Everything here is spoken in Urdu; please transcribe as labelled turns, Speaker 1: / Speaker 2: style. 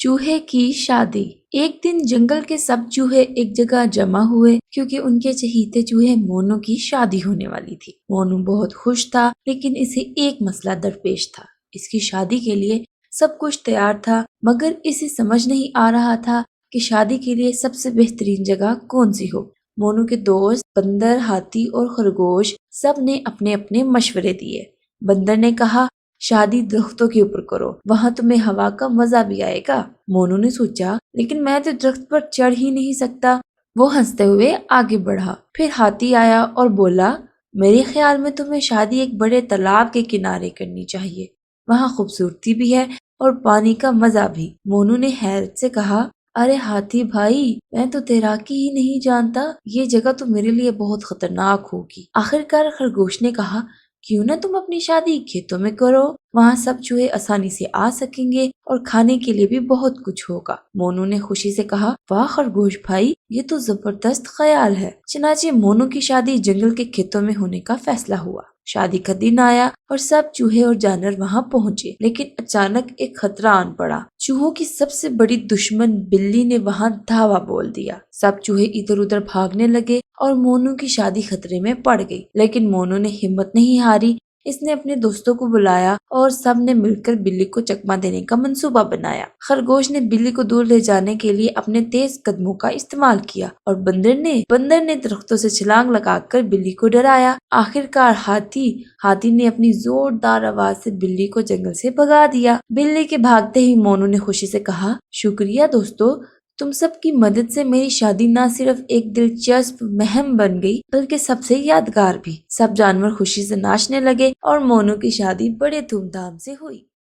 Speaker 1: چوہے کی شادی۔ ایک دن جنگل کے سب چوہے ایک جگہ جمع ہوئے کیونکہ ان کے چہیتے چوہے مونو کی شادی ہونے والی تھی۔ مونو بہت خوش تھا لیکن اسے ایک مسئلہ درپیش تھا۔ اس کی شادی کے لیے سب کچھ تیار تھا مگر اسے سمجھ نہیں آ رہا تھا کہ شادی کے لیے سب سے بہترین جگہ کون سی ہو۔ مونو کے دوست بندر، ہاتھی اور خرگوش سب نے اپنے اپنے مشورے دیے۔ بندر نے کہا شادی درختوں کے اوپر کرو، وہاں تمہیں ہوا کا مزہ بھی آئے گا۔ مونو نے سوچا لیکن میں تو درخت پر چڑھ ہی نہیں سکتا۔ وہ ہنستے ہوئے آگے بڑھا۔ پھر ہاتھی آیا اور بولا میرے خیال میں تمہیں شادی ایک بڑے تالاب کے کنارے کرنی چاہیے، وہاں خوبصورتی بھی ہے اور پانی کا مزہ بھی۔ مونو نے حیرت سے کہا ارے ہاتھی بھائی، میں تو تیراکی ہی نہیں جانتا، یہ جگہ تو میرے لیے بہت خطرناک ہوگی۔ آخرکار خرگوش نے کہا کیوں نہ تم اپنی شادی کھیتوں میں کرو، وہاں سب چوہے آسانی سے آ سکیں گے اور کھانے کے لیے بھی بہت کچھ ہوگا۔ مونو نے خوشی سے کہا واہ خرگوش بھائی، یہ تو زبردست خیال ہے۔ چنانچہ مونو کی شادی جنگل کے کھیتوں میں ہونے کا فیصلہ ہوا۔ شادی کا دن آیا اور سب چوہے اور جانور وہاں پہنچے، لیکن اچانک ایک خطرہ آن پڑا۔ چوہوں کی سب سے بڑی دشمن بلی نے وہاں دھاوا بول دیا۔ سب چوہے ادھر ادھر بھاگنے لگے اور مونو کی شادی خطرے میں پڑ گئی، لیکن مونو نے ہمت نہیں ہاری۔ اس نے اپنے دوستوں کو بلایا اور سب نے مل کر بلی کو چکما دینے کا منصوبہ بنایا۔ خرگوش نے بلی کو دور لے جانے کے لیے اپنے تیز قدموں کا استعمال کیا اور بندر نے درختوں سے چھلانگ لگا کر بلی کو ڈرایا۔ آخرکار ہاتھی نے اپنی زوردار آواز سے بلی کو جنگل سے بھگا دیا۔ بلی کے بھاگتے ہی مونو نے خوشی سے کہا شکریہ دوستو، تم سب کی مدد سے میری شادی نہ صرف ایک دلچسپ مہم بن گئی بلکہ سب سے یادگار بھی۔ سب جانور خوشی سے ناچنے لگے اور مونو کی شادی بڑے دھوم دھام سے ہوئی۔